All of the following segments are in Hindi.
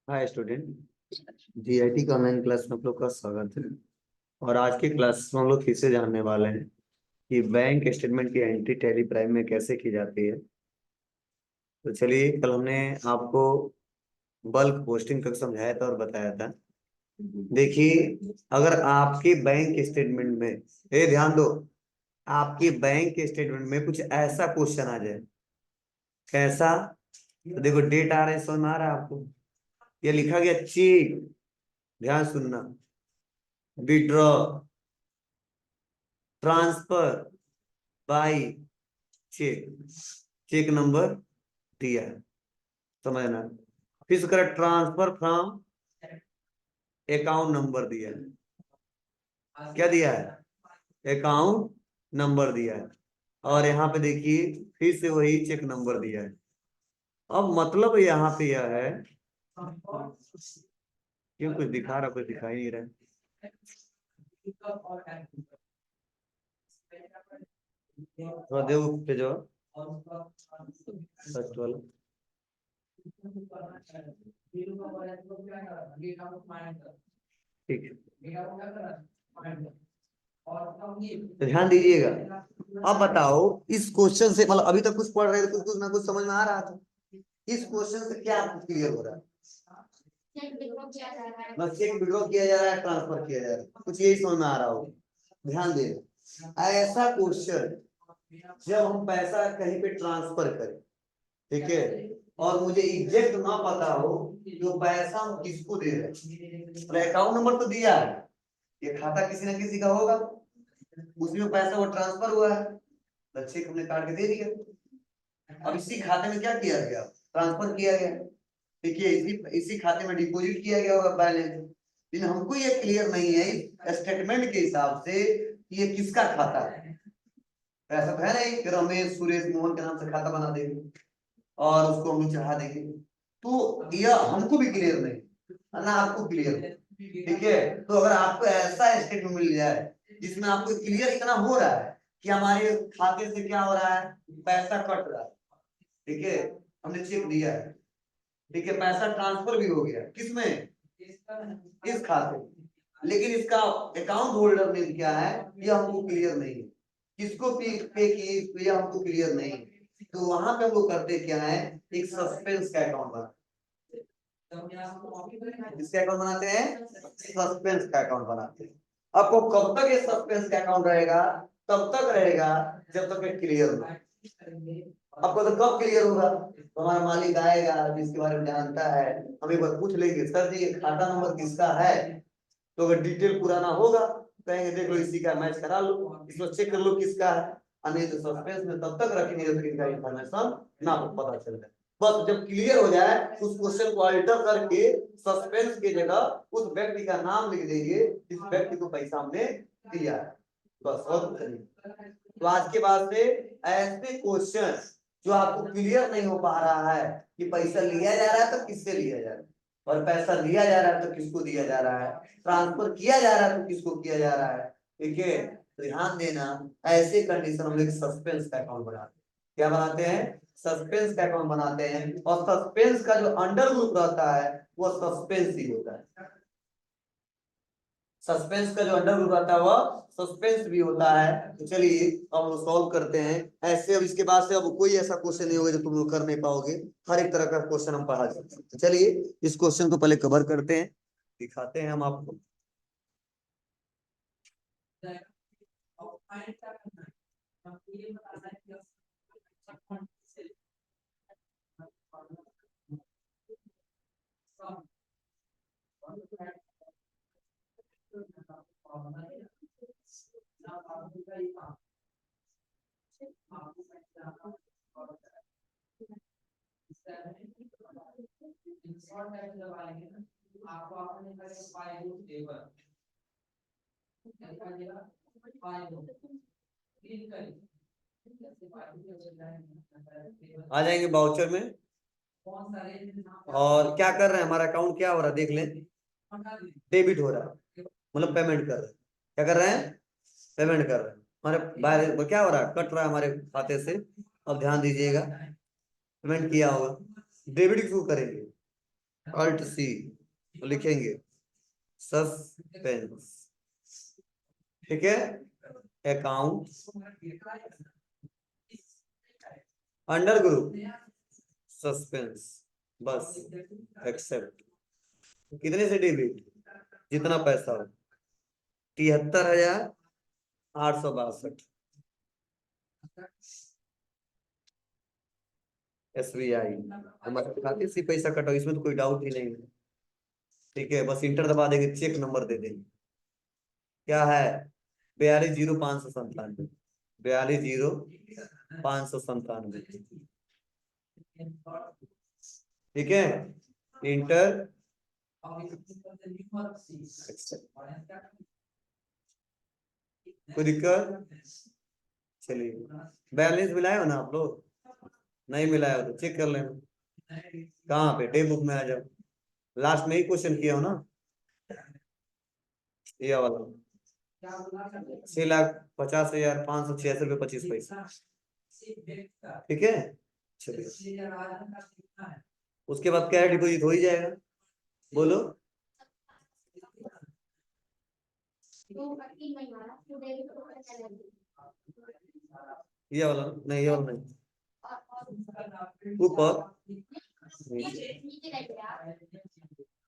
हाय स्टूडेंट, जीआईटी का ऑनलाइन क्लास में आप लोग का स्वागत है। और आज की क्लास में हम लोग फिर से जानने वाले हैं कि बैंक स्टेटमेंट की एंट्री टैली प्राइम में कैसे की जाती है। तो चलिए, कल हमने आपको बल्क पोस्टिंग तक समझाया था और बताया था। देखिए, अगर आपके बैंक स्टेटमेंट में, ये ध्यान दो, आपके बैंक स्टेटमेंट में कुछ ऐसा क्वेश्चन आ जाए। कैसा? तो देखो, डेट आ रहा है, समझ में आ रहा है आपको? ये लिखा गया चेक, ध्यान सुनना, withdraw, transfer by cheque, cheque number दिया है, समझना। फिर उसका ट्रांसफर फ्रॉम अकाउंट नंबर दिया है। क्या दिया है? अकाउंट नंबर दिया है। और यहाँ पे देखिए, फिर से वही चेक नंबर दिया है। अब मतलब यहाँ पे यह है, क्यों कुछ दिखा रहा, कुछ दिखाई नहीं रहा। थोड़ा देखो पे जो फर्स्ट वाला, ठीक है, तो ध्यान दीजिएगा। अब बताओ, इस क्वेश्चन से मतलब अभी तक कुछ पढ़ रहे थे, कुछ कुछ ना कुछ समझ में आ रहा था। इस क्वेश्चन से क्या आपको क्लियर हो रहा है? बस चेक विड्रॉ किया जा रहा है, ट्रांसफर किया जा रहा है, कुछ यही समझ में आ रहा हो। ध्यान दे, ऐसा क्वेश्चन जब हम पैसा कहीं पे ट्रांसफर करें, ठीक है, और मुझे एग्जैक्ट ना पता हो जो पैसा हम किसको दे रहे हैं। तो अकाउंट नंबर तो दिया है, ये खाता किसी ना किसी का होगा, उसमें पैसा वो ट्रांसफर हुआ है, तो चेक हमने काट के दे दिया। अब इसी खाते में क्या किया गया? ट्रांसफर किया गया, ठीक है, इसी खाते में डिपॉजिट किया गया होगा बैलेंस। लेकिन हमको ये क्लियर नहीं है स्टेटमेंट के हिसाब से ये किसका खाता है। ऐसा तो है नहीं कि रमेश सुरेश मोहन के नाम से खाता बना देंगे और उसको हम चढ़ा देंगे। तो यह हमको भी क्लियर नहीं, ना आपको क्लियर, ठीक है। तो अगर आपको ऐसा स्टेटमेंट मिल जाए जिसमें आपको क्लियर इतना हो रहा है कि हमारे खाते से क्या हो रहा है, पैसा कट रहा है, ठीक है, हमने चेक दिया है, ठीक है, पैसा ट्रांसफर भी हो गया, किसमें? इस खाते, लेकिन इसका अकाउंट होल्डर नेम क्या है यह हमको क्लियर नहीं है, किसको पे की यह हमको क्लियर नहीं है। तो वहां पे हम लोग करते क्या है, एक सस्पेंस का अकाउंट बनाते हैं। किसका अकाउंट बनाते हैं? सस्पेंस का अकाउंट बनाते हैं। आपको कब तक ये सस्पेंस का अकाउंट रहेगा? तब तक रहेगा जब तक क्लियर हो। आपको तो कब क्लियर होगा? तो हमारा मालिक आएगा, जिसके बारे में जानता है, हम एक बार पूछ लेंगे, सर जी ये खाता नंबर किसका है? तो अगर डिटेल पुराना होगा, कहेंगे देख लो इसी का मैच करा लो, इसको चेक कर लो किसका है। नहीं तो सस्पेंस में तब तक रखेंगे जब तक इनका इंफॉर्मेशन ना पता चल जाए। बस जब क्लियर हो जाए उस क्वेश्चन को अल्टर करके सस्पेंस की जगह उस व्यक्ति का नाम लिख देंगे जिस व्यक्ति को पैसा हमने दिया है, बस और कुछ नहीं। तो आज के बाद से ऐसे क्वेश्चन जो आपको क्लियर नहीं हो पा रहा है कि पैसा लिया जा रहा है तो किससे लिया जा रहा है, और पैसा दिया जा रहा है तो किसको दिया जा रहा है, ट्रांसफर किया जा रहा है तो किसको किया जा रहा है, ठीक है। तो ध्यान देना, ऐसे कंडीशन हम लोग सस्पेंस का अकाउंट बनाते हैं। क्या बनाते हैं? सस्पेंस का अकाउंट बनाते हैं। और सस्पेंस का जो अंडर ग्रुप रहता है वो सस्पेंस ही होता है। सस्पेंस का जो अंडर ग्रुप रहता है वह सस्पेंस भी होता है। तो चलिए अब हम सॉल्व करते हैं ऐसे। अब इसके बाद से अब कोई ऐसा क्वेश्चन नहीं होगा जो तुम लोग कर नहीं पाओगे, हर एक तरह का क्वेश्चन हम पढ़ा सकते हैं। तो चलिए इस क्वेश्चन को पहले कवर करते हैं, दिखाते हैं हम आपको। आ जाएंगे बाउचर में। और क्या कर रहे हैं, हमारा अकाउंट क्या हो रहा है देख लें, डेबिट हो रहा है, मतलब पेमेंट कर रहे हैं। क्या कर रहे हैं? पेमेंट कर रहे हैं। हमारे बाहर क्या हो रहा है, कट रहा है हमारे खाते से। अब ध्यान दीजिएगा, पेमेंट किया होगा, डेबिट क्यों करेंगे? अल्ट सी लिखेंगे, सस्पेंस। ठीक है, अकाउंट अंडर ग्रुप सस्पेंस, बस एक्सेप्ट। कितने से डेबिट, जितना पैसा हो, 73,862। SBI हमारे खाते से पैसा कटा, इसमें तो कोई डाउट ही नहीं है। ठीक है, बस इंटर दबा देंगे, चेक नंबर दे देंगे। क्या है, 42,0597, 42,0597। ठीक है, इंटर, कोई दिक्कत? चलिए, बैलेंस मिलाए हो ना आप लोग? नहीं मिलाया हो तो चेक कर लेना। कहाँ पे, डे बुक में आ जाओ, लास्ट में ही क्वेश्चन किया हो ना, ये वाला। 6,50,586 रुपये 25 पैसे। ठीक है, चलिए, उसके बाद क्या है, डिपोजिट हो ही जाएगा। बोलो, ये वाला नहीं, ये वाला नहीं, ऊपर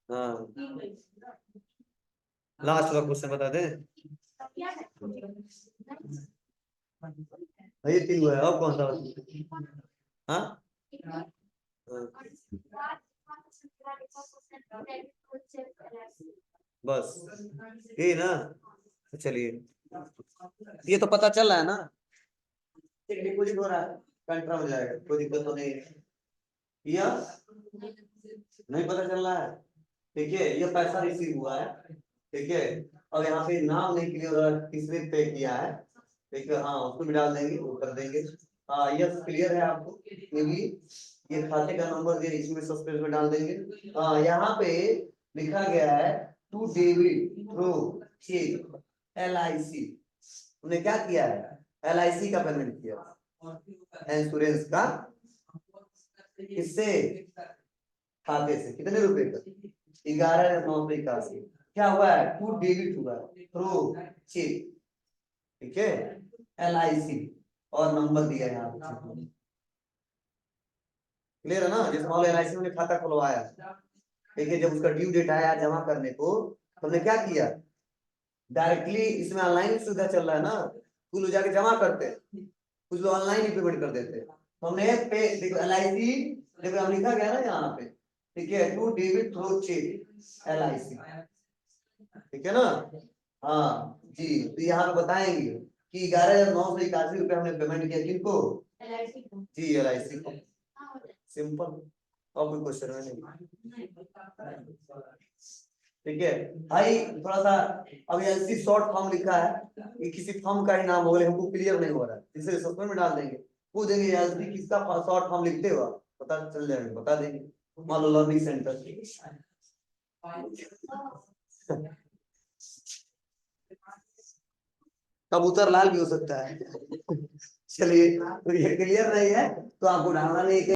हाँ, लास्ट वाला क्वेश्चन बता दें। ये तीन हुआ है, और कौन सा? हाँ बस ये ना, तो चलिए, ये तो पता चल रहा है ना, डिपोजिट हो रहा है, कंट्रा हो जाएगा, कोई दिक्कत तो नहीं है। या नहीं पता चल रहा है? ठीक है, ये पैसा रिसीव हुआ है। ठीक है, और यहाँ पे नाम नहीं क्लियर हो रहा है, किसने पे किया है। ठीक है, हाँ उसको भी डाल देंगे, वो कर देंगे। हाँ यस, क्लियर है आपको, ये भी, ये खाते का नंबर दिया, इसमें सस्पेंस में डाल देंगे। हाँ यहाँ पे लिखा गया है, to debit through cheque LIC, उन्हें क्या किया है, LIC का पेमेंट किया, इंश्योरेंस का। किससे, खाते से, कितने रुपए का, 11,981। क्या हुआ है, टू डेबिट हुआ है थ्रू चेक। ठीक है, LIC, और नंबर दिया है यहाँ पे। क्लियर है ना, जिस मामले LIC में खाता खुलवाया, देखिए जब उसका ड्यू डेट आया जमा करने को, तो हमने क्या किया, डायरेक्टली इसमें ऑनलाइन सुविधा चल रहा है ना, कुछ लोग जाके जमा करते हैं, कुछ लोग ऑनलाइन ही पेमेंट कर देते हैं। तो हमने पे देखो LIC, देखो हम लिखा गया ना यहाँ पे, ठीक है, to debit through cheque LIC। ठीक है ना, हाँ जी, तो यहाँ पे बताएंगे कि 11,981 रुपये हमने पेमेंट किया, किनको जी, LIC को। सिंपल, और कोई क्वेश्चन है नहीं। ठीक है भाई, थोड़ा सा अब एलसी शॉर्ट फॉर्म लिखा है, कि किसी फॉर्म का ही नाम हो, हमको क्लियर नहीं हो रहा है, इसे सस्पेंड में डाल देंगे, पूछेंगे एलसी किसका शॉर्ट फॉर्म लिखते हो, पता चल जाएगा, बता देंगे, मान लो लर्निंग सेंटर। कबूतर लाल भी हो सकता है। चलिए, तो ये क्लियर नहीं है तो आपको डालना नहीं।